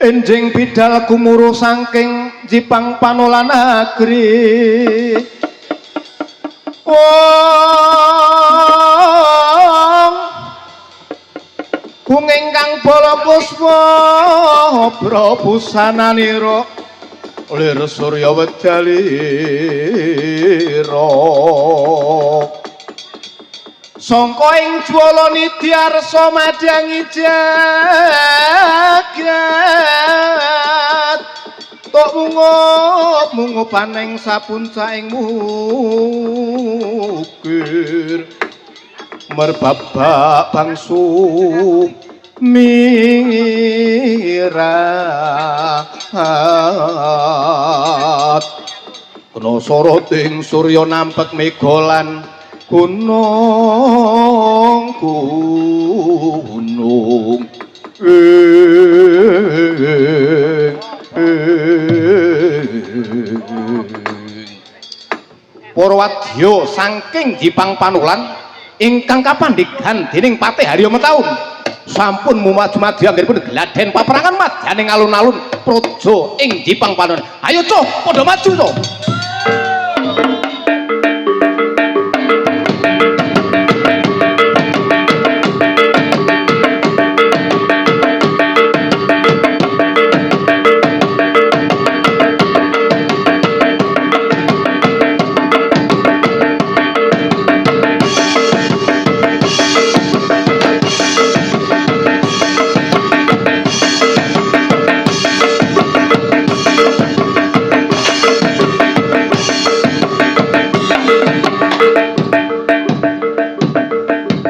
enjing bidal gumuruh saking Jipang Panola Nagri. Wong kung ingkang bala puspa prabusananira lir surya wedalira sangka ing jwala nidyarsa madyangi jagat tok mungup paning sapuncaing mukir merbabak bangsu mirat kena soroting surya nampek megolan gunung para wadya saking Jipang Panulan ingkang kapandhegan dening Patih Harya Metaun sampun mumaju-maju anggenipun gladhen paperangan madyaning alun-alun praja ing Jipang Panulan. Ayo Cuk, padha maju to.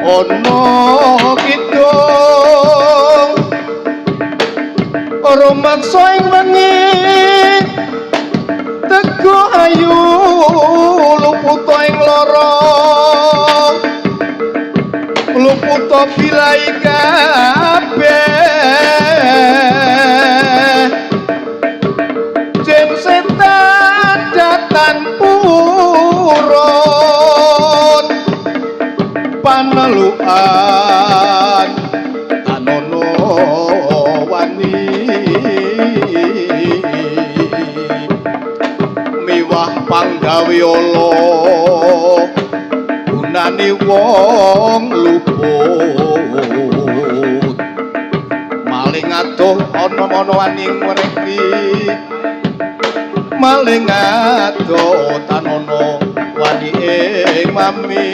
Ono kidung rumaksa ing wengi tego ayu luputa ing lara luputa bilai kabeh jem setan datan purun panelukan tanono wani miwah panggawe ala gunane wong luput maling adoh ana wani mriki maling adoh tanono wani ing mami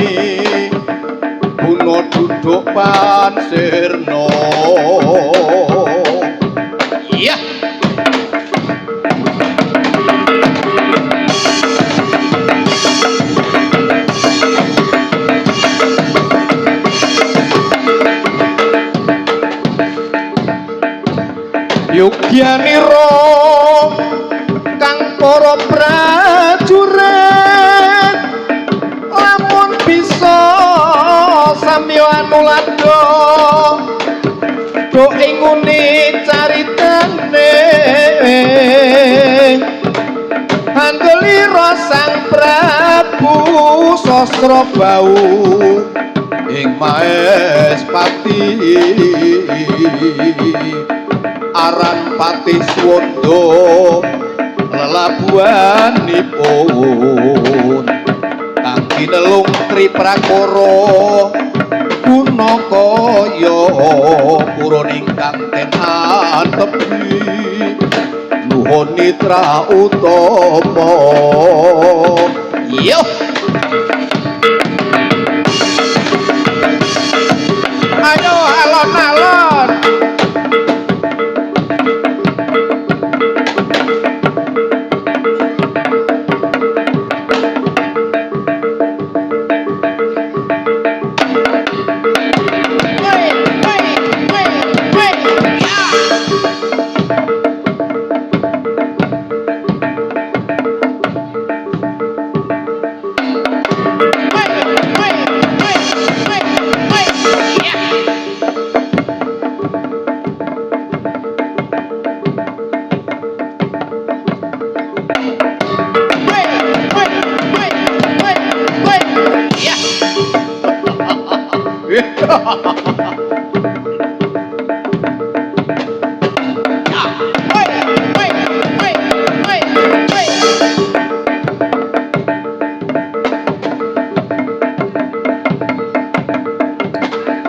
Puno duduk pansirno. Iya. Yogyaniro kang para prajurit lamun bisa samya anulada do inguni caritane handelira sang Prabu Sasrabau ing Maespati aran Patih Swanda lelabuhanipun kang kinelung Triprakara Gunakaya purun ingkang ten atepi nuhun mitra utama yo ayo alon-alon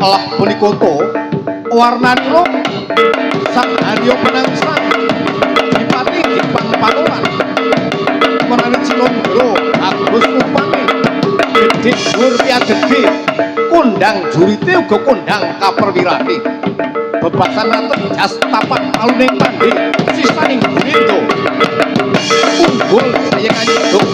Allah punikoto warnanipun sang Harya Penangsang Dipati Dipang Panulan menawi Cinandra Agus rupane gedhe dhuwur piagedhe kondang jurite uga kondang kaperwirane bebasan raten jas tapak paluning pandhe sisaning Gurindo unggul sayengan ido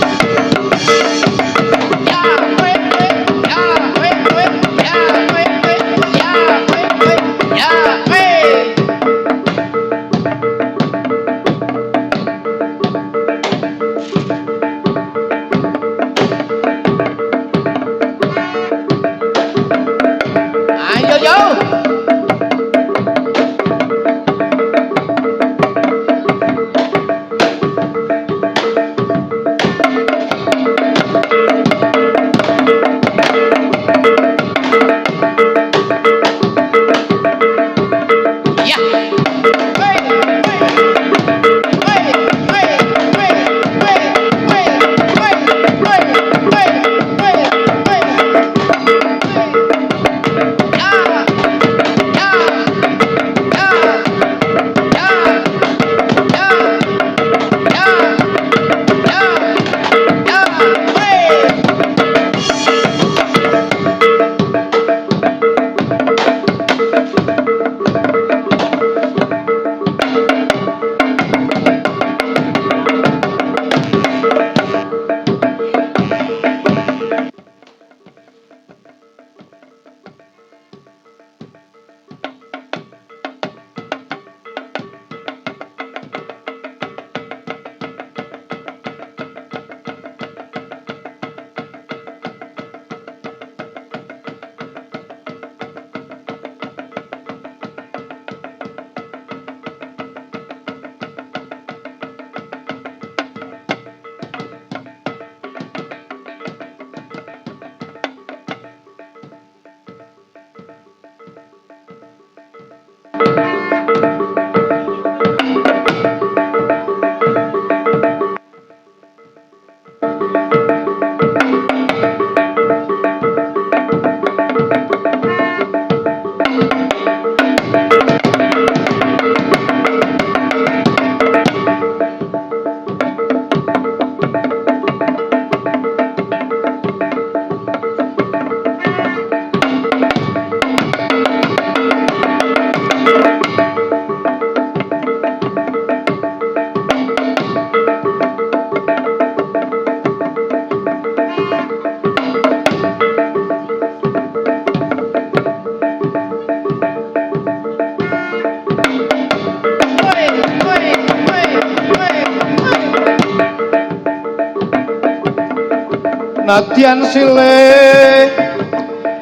nadyan silih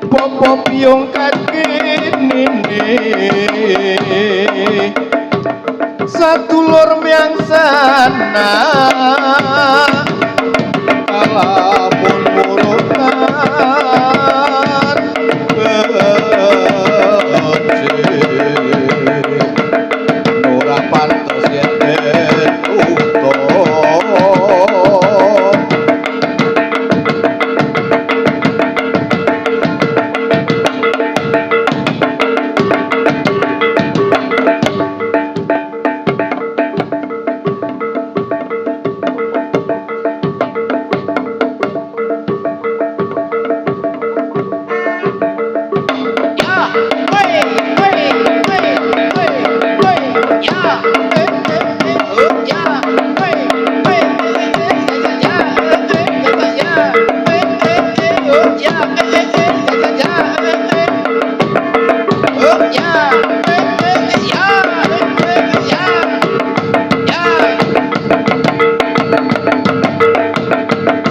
popo piyung kakinine sadulur miangsana kalamun murutan ora pantes yen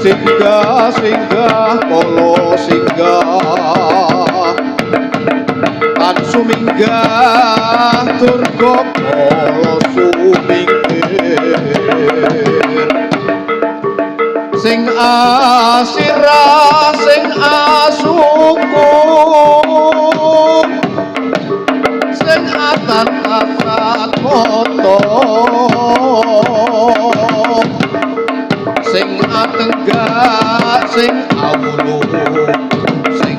singgah singgah kolo singgah tan suminggah turga kolo suminggir sing asirah sing asuku sing atan-atan motor sing atenggak sing awulu sing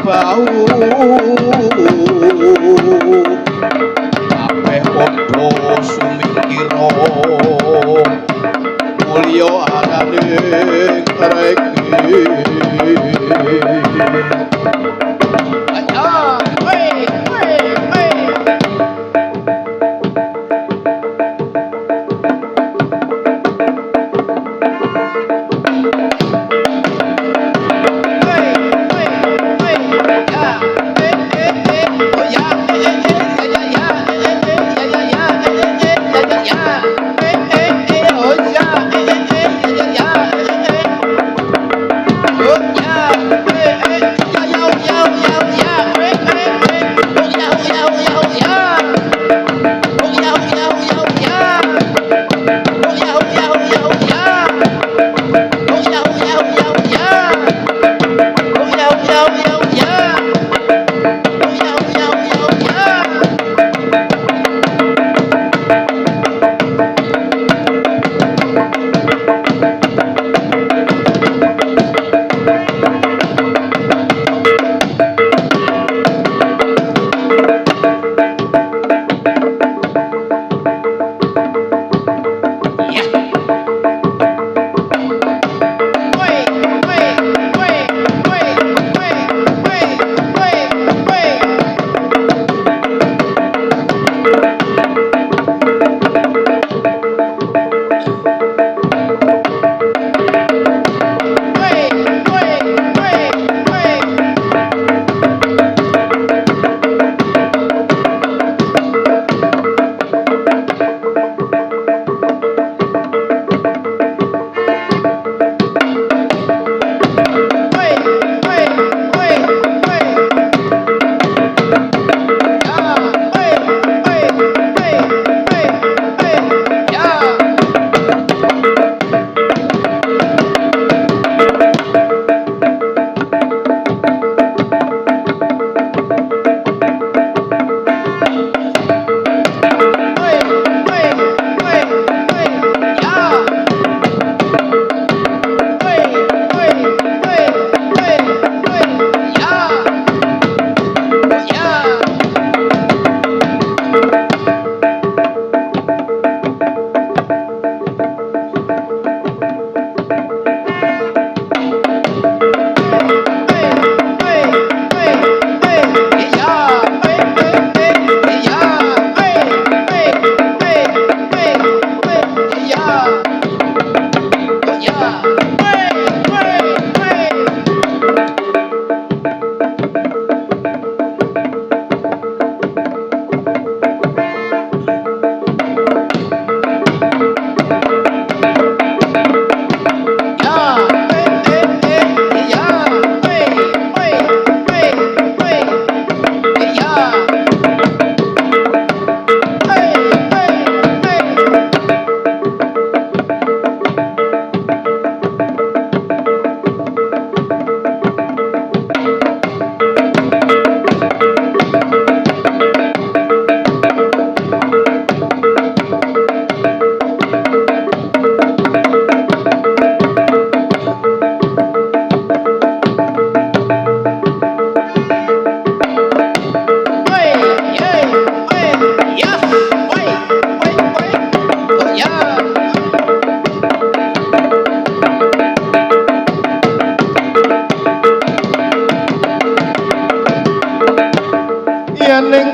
bau kabeh padha sumikira mulya arane kreki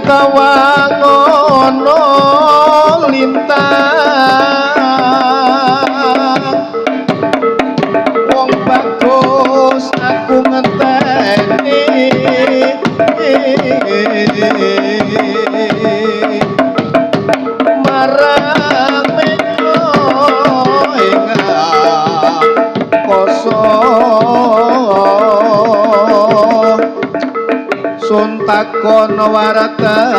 kawangono lintang wong bagus aku ngenteni marang meko ingat kosong suntakon waratane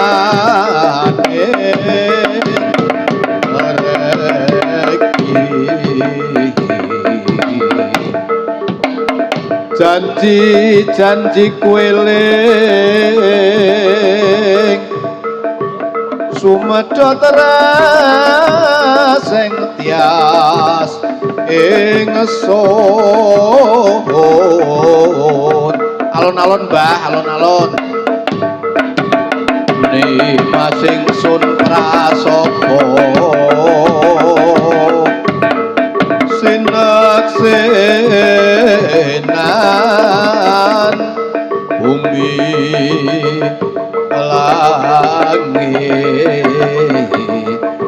janji kueling sumedha teras sing tias ing sun alon-alon Mbah, alon-alon. Ni masing sun prasopo sineksenan bumi langit.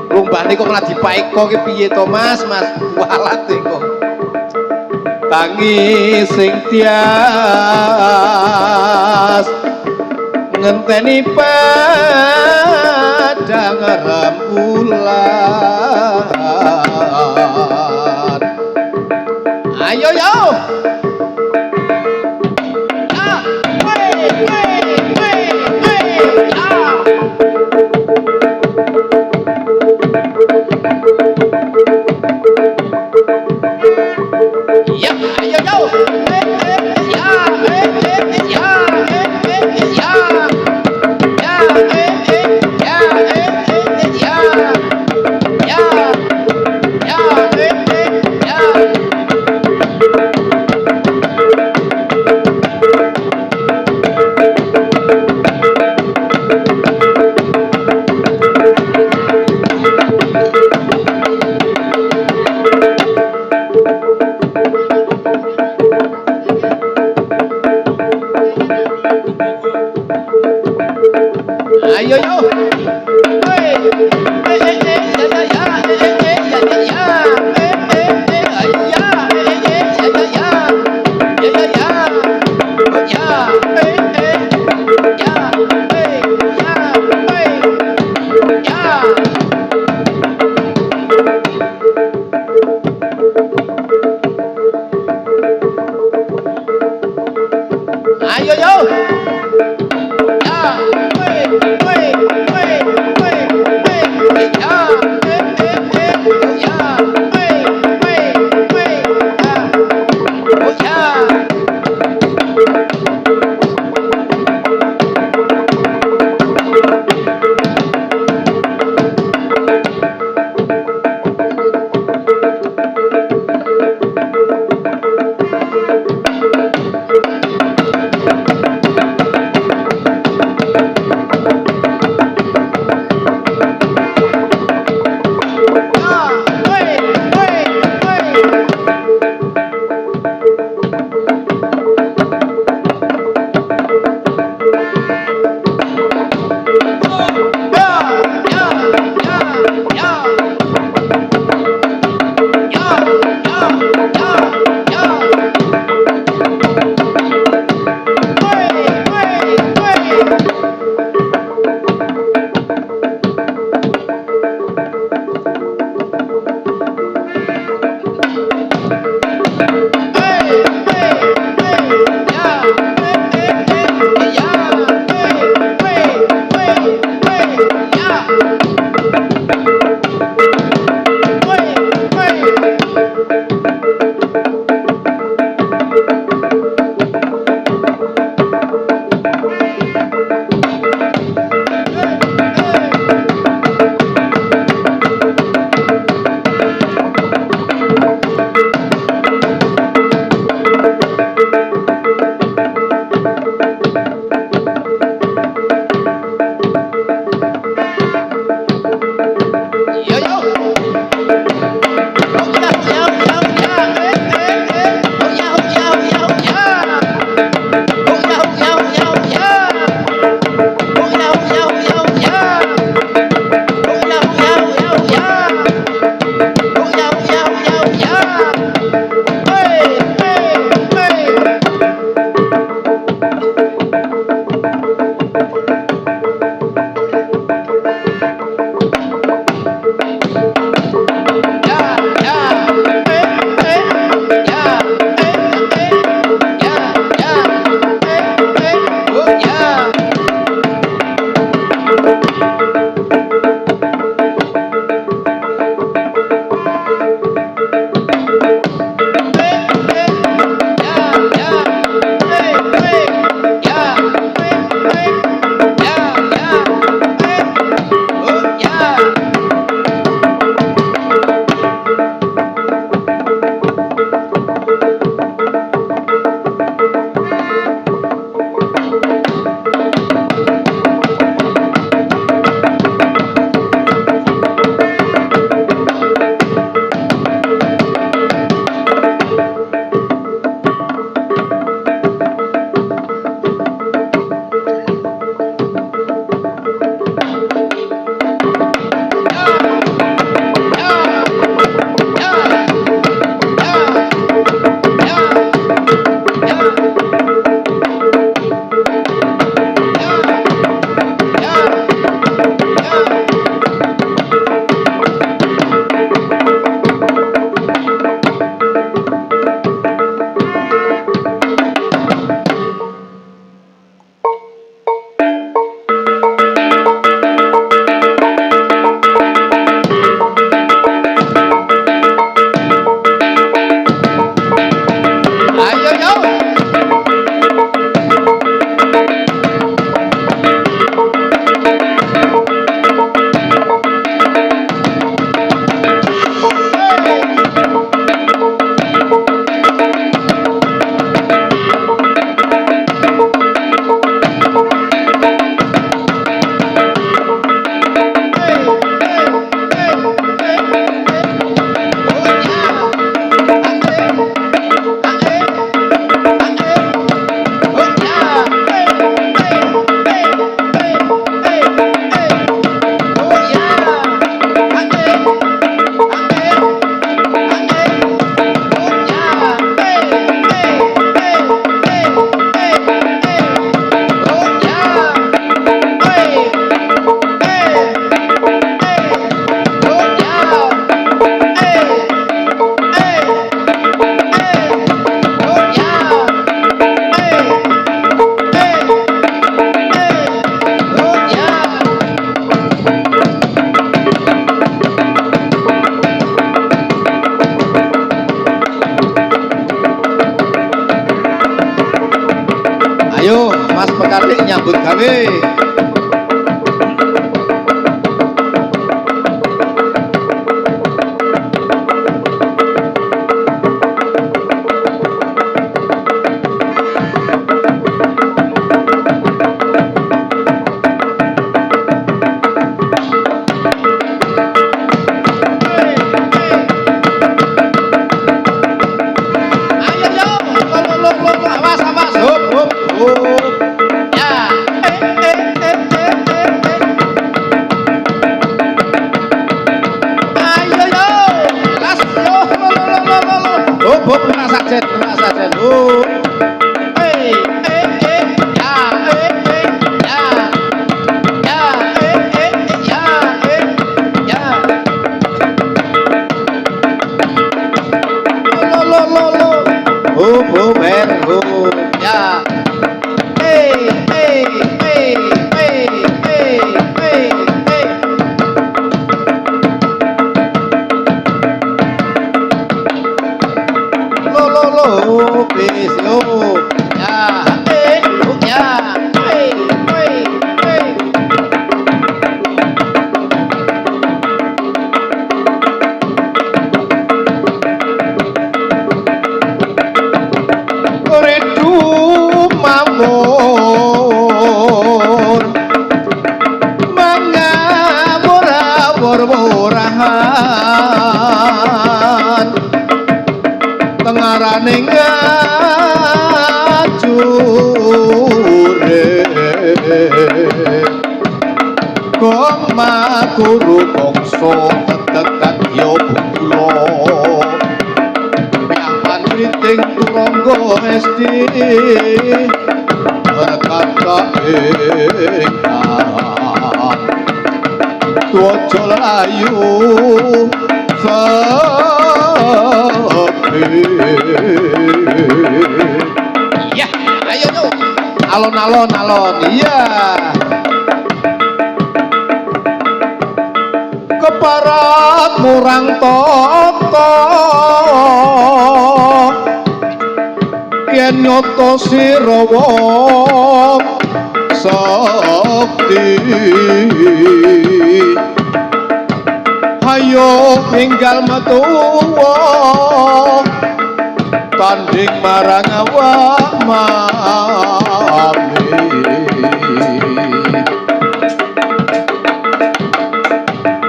Lumbah niku malah dipaeka ki piye to Mas? Mas walat niku. Tangi sing tias ngenteni padang rembulan. Ayo yo. Mas Pekalik nyambut gawe. Tengaraning ngajure kong makuru kongso tetekat yo bulo piahan riting turonggo esti berkata ingkang tuojo layu iya, ayo tuh alon-alon iya keparat murang toto yen nyoto sirawa sakti ayo tinggal metuwa tanding marang awak mami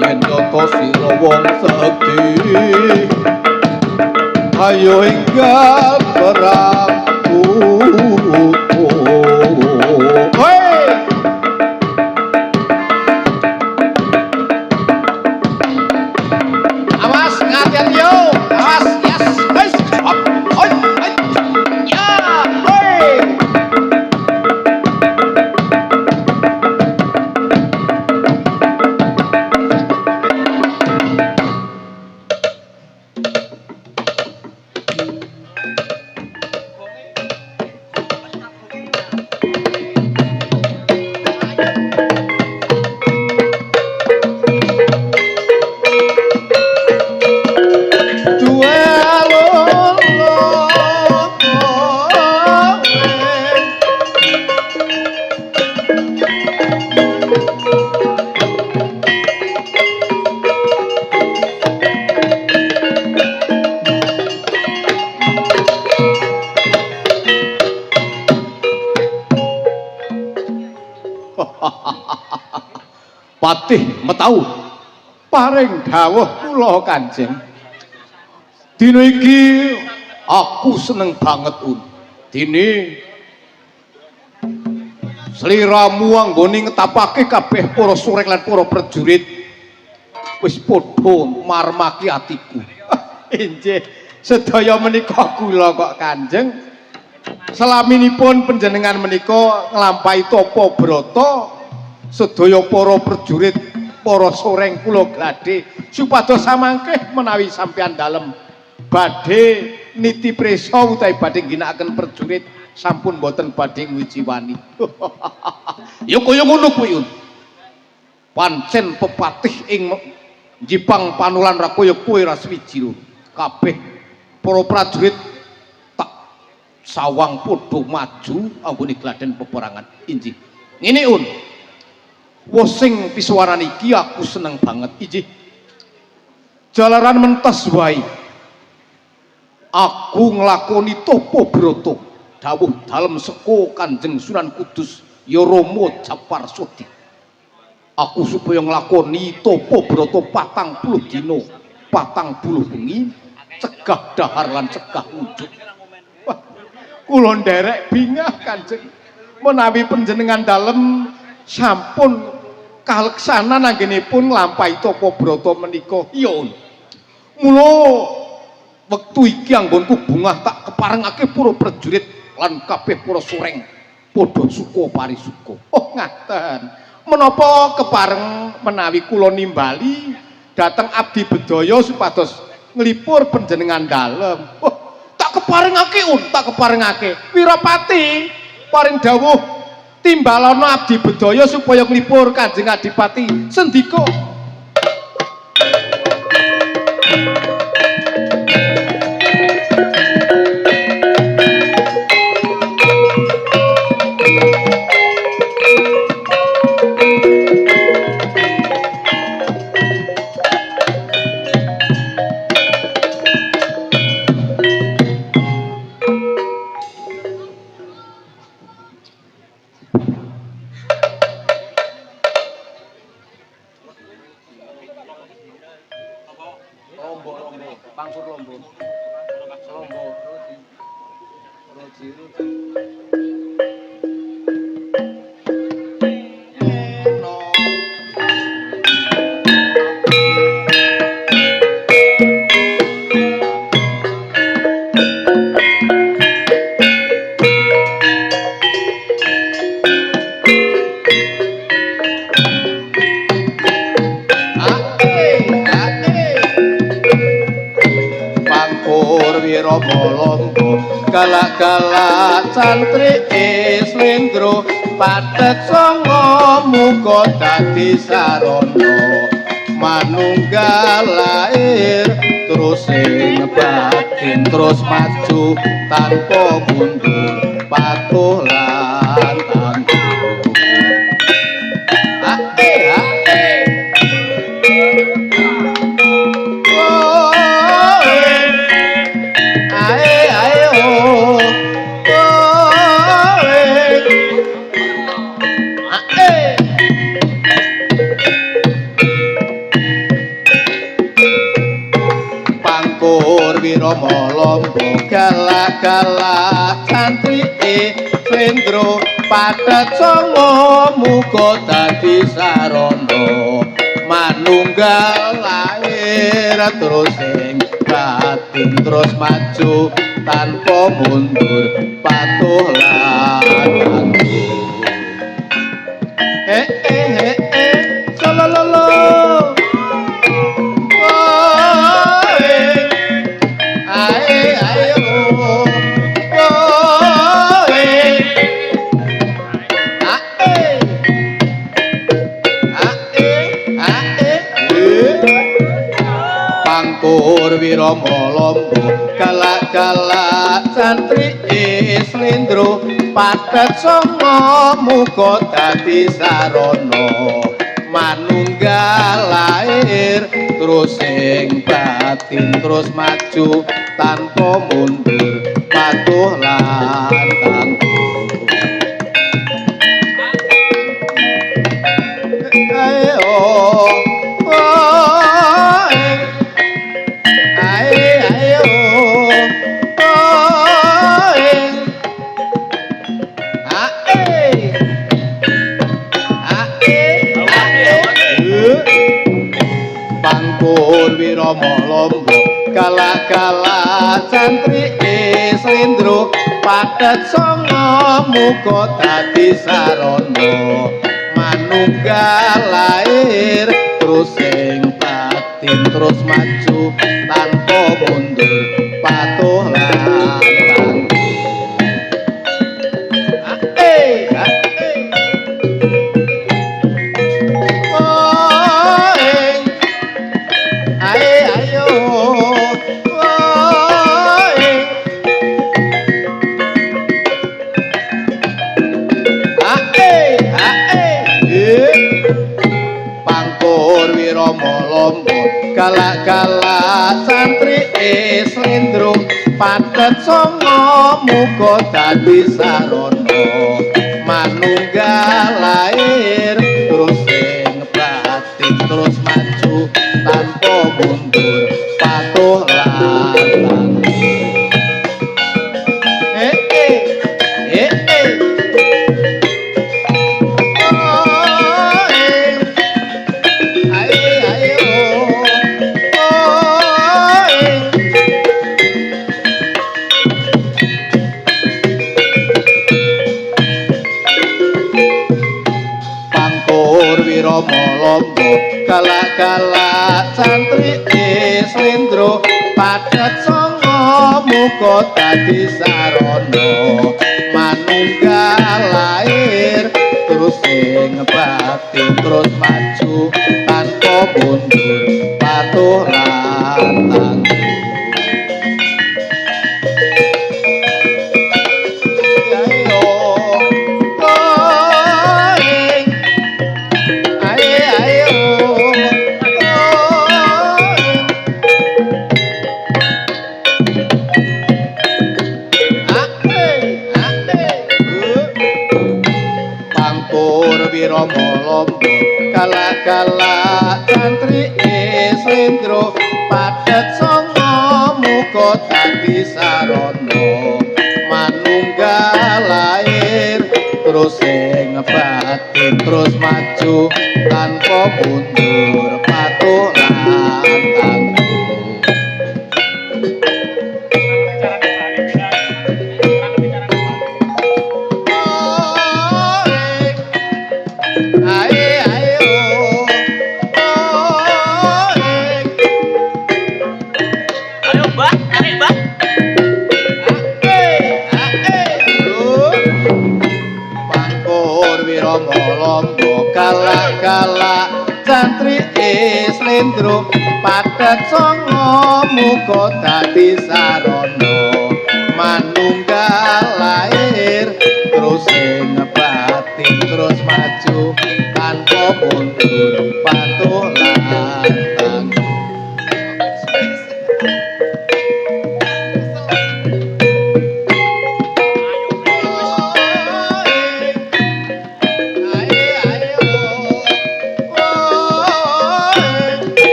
yen nyoto sira wong sakti ayo enggal perang Patih Metaun paring dawuh kula Kanjeng. Dina iki aku seneng banget dene sliramu anggone ngetapake kabeh para surek lan para prajurit wis padha marmaki atiku. Injih sedaya menika kula kok Kanjeng. Selaminipun panjenengan menika nglampahi tapa brata sedaya para prajurit para soreng kula gladhe supados samangkih menawi sampeyan dalem badhe niti prisa utawi badhe ginakaken prajurit sampun boten badhe ngwijiwani. Ya kaya ngono kuwi. Pancen pepatih ing Jipang Panulan ra kaya kowe ra swiji kabeh para prajurit tak sawang padha maju anggone gladen peperangan. Injih. Ngene Un. Wos sing pisuwaran iki aku seneng banget. Injih. Jalaran mentas wae. Aku nglakoni tapa brata dawuh dalem seka Kanjeng Sunan Kudus ya Rama Japar Sodik. Aku supaya nglakoni tapa brata 40 dina, 40 bengi, cegah dahar lan cegah wujud. Wah, kula nderek bingah Kanjeng. Menawi panjenengan dalem sampun kaleksanan anggenipun nglampahi tapa brata menika. Ya. Mula wektu iki anggonku bungah tak keparengake para prajurit lan kabeh para sureng padha suka parisuka. Oh ngaten. Menapa kepareng menawi kula nimbali dhateng abdi bedaya supados nglipur panjenengan dalem. Oh, tak keparengake Un, tak keparengake. Wirapati paring dawuh timbalana abdi bedaya supaya nglipur Kanjeng Adipati. Sendika galak-galak santri Slendro padet sanga muga dadi sarana manunggal lair terus ing batin terus maju tanpa mundur patuh lan tangguh. Rama lomba galak-galak santri Slendro padet sanga muga dadi sarana manunggal lair terus ing batin terus maju tanpa mundur patuh lan tangguh. Salala Wirama lomba galak-galak santri Slendro padet sanga muga dadi sarana manunggal lair terus ing batin terus maju tanpa mundur patuh lan tangguh. Wirama lomba galak-galak santri Slendro padet sanga muga dadi sarana manunggal lair terus ing batin terus maju tanpa mundur patuh lan tangguh. kala-kala santri Slendro padet songo muga dadi sarana manunggal lair terus sing batin terus maju tanpa mundur patuh lan Molombo kala-kala santri Slendro padet songo muga dadi sarana manunggal lair terus sing batin terus maju tanpa mundur patuh lan tangguh. Molombo kala-kala santri Slendro padet songo muga dadi sarana manunggal lair terus sing batin terus maju tanpa mundur patuh lan tangguh. Molombo kala-kala santri Slendro padet songo muga dadi sarana manunggal lair terus sing batin terus maju tanpa mundur patuh lan tangguh.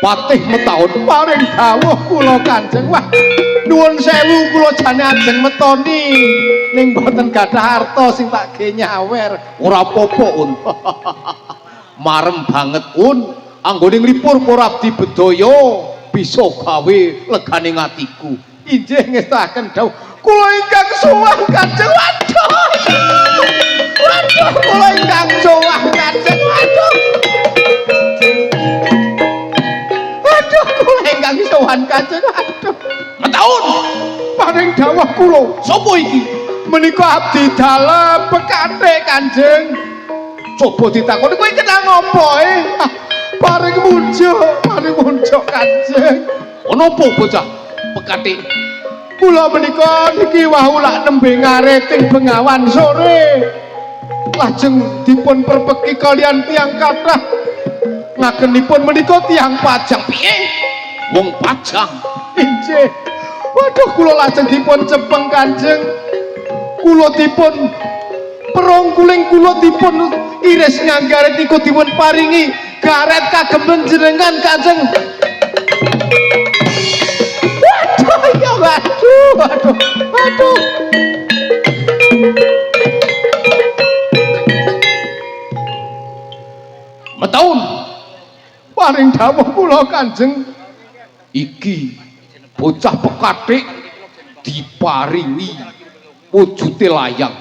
Patih Metaun paring dawuh kula Kanjeng. Wah, nuwun sewu kula jane ajeng metoni ning mboten gadah harta sing tak ge nyawer. Ora apa-apa, Un. Marem banget, Un. Anggone nglipur para abdi bedaya bisa gawe leganing atiku. Injih ngestaken dawuh kula ingkang sowan Kanjeng. Waduh. Waduh, kula ingkang sowan Kanjeng. Waduh. Ingkang sowan Kanjeng. Aduh. Metaun paring dawuh kula. Sapa iki? Menika abdi dalem Pekathik Kanjeng. Coba ditakoni kowe kenal ngopo paring munjuk Kanjeng. Ono apa bocah Pekathik? Kula menika niki wau lak nembe ngareting bengawan sore. Lajeng dipun perpeki kalian tiyang kathah. Ngagenipun menika tiyang Pajang. Piye? Wong Pajang. Injih. Waduh kula lajeng dipun cepeng Kanjeng. Kula dipun perongkuling kula dipun iris nganggaret niku dipun paringi garet kagem panjenengan Kanjeng. Waduh ya waduh. Metaun paring dawuh kula Kanjeng. Iki bocah Pekathik diparingi wujude layang.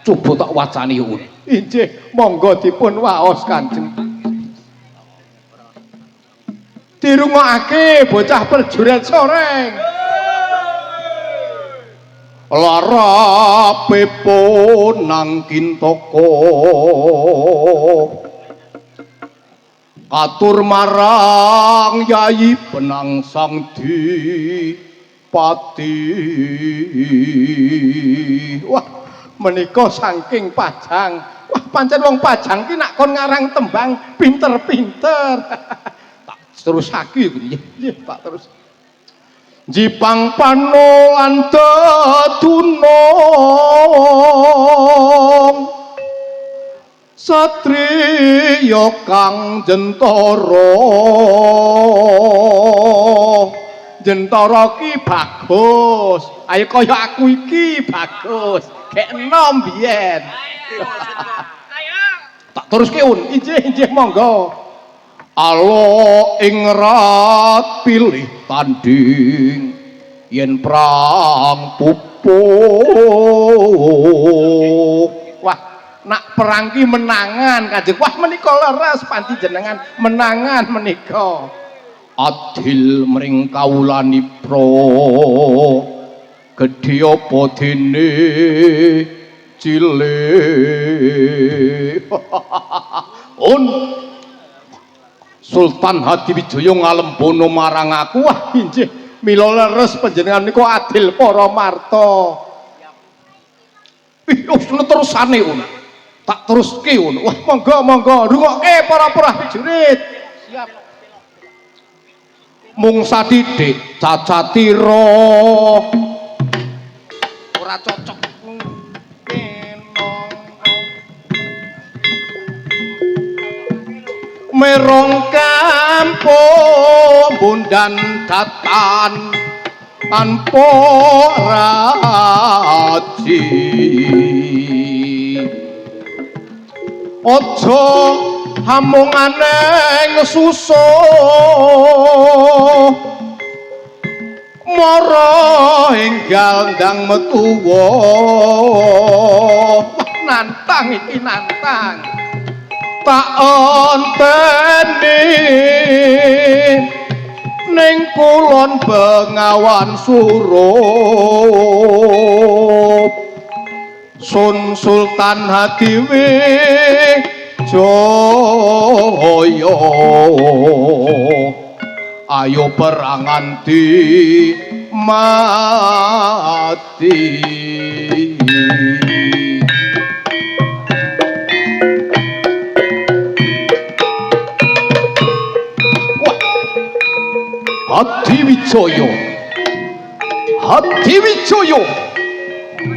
Coba tak wacani Un. Injih, monggo dipun waos Kanjeng. Dirungokake bocah prajurit soreng. lara pepo nang kintaka katur marang Yayi Penangsang Dipati. Wah, menika saking Pajang. Wah, pancen wong Pajang ki nak kon ngarang tembang pinter-pinter. Tak terusake nggih, tak terus. Jipang panolan dedunung satriya kang jentara ki bagus. Ayo kaya aku iki bagus gek enom biyen. Tak teruske un injih monggo. Alo ing rat pilih tanding yen perang pupuk. Wah, nak perang ki menangan Kanjeng. Wah, menika leres panci jenengan menangan menika. Adil mring kawulanipra gedhe apa dene cilik. Un Sultan Hadiwijaya ngalembono marang aku. Wah, injih mila leres panjenengan niku adil para marta. Wis terusane un. Tak teruske un. Wah, monggo rungokke para prajurit. Siap. Mung satitik cacatira ora cocok merong kampung bundan datan tanpa raji ojo hamungane ngesusuh mara enggal ndang metuwa. Nantang iki nantang tak onteni ning kulon Bengawan Surup Sun Sultan Hadiwijaya ayo perang nganti mati. Hadiwijaya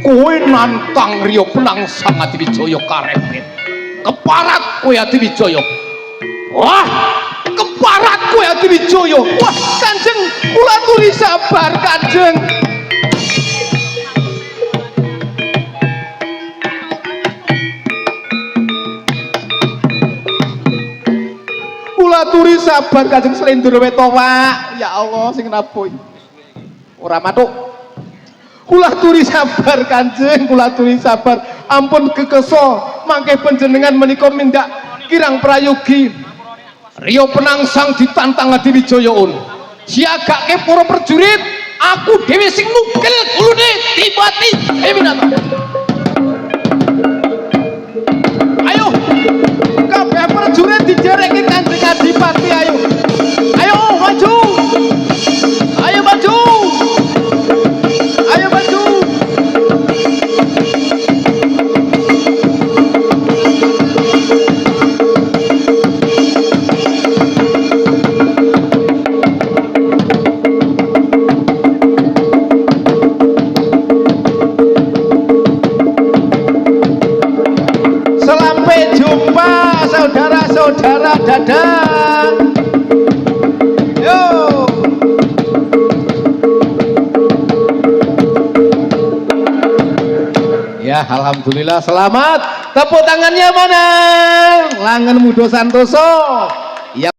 kowe nantang Riya Penangsang Hadiwijaya karepet. Keparat kowe Hadiwijaya. Wah, keparat kowe Hadiwijaya. Wah, Kanjeng kula aturi sabar Kanjeng. Kula aturi sabar Kanjeng Slendra Wetowa. Ya Allah sing nabuh. Ora matuk. Kula aturi sabar Kanjeng, kula aturi sabar. Ampun gekesa mangke panjenengan menika mindak kirang prayogi. Riya Penangsang ditantang Hadiwijaya un. Siagake para prajurit, aku dhewe sing nukil kulune Dipati Deminata. Ayo kabeh prajurit dijareke Kanjeng Adipati ayo. Ayo maju. Ayo maju. Ayo maju. Sampai jumpa saudara-saudara, dadah. Yo. Ya, alhamdulillah selamat. Tepuk tangannya mana? Langen Mudo Santoso.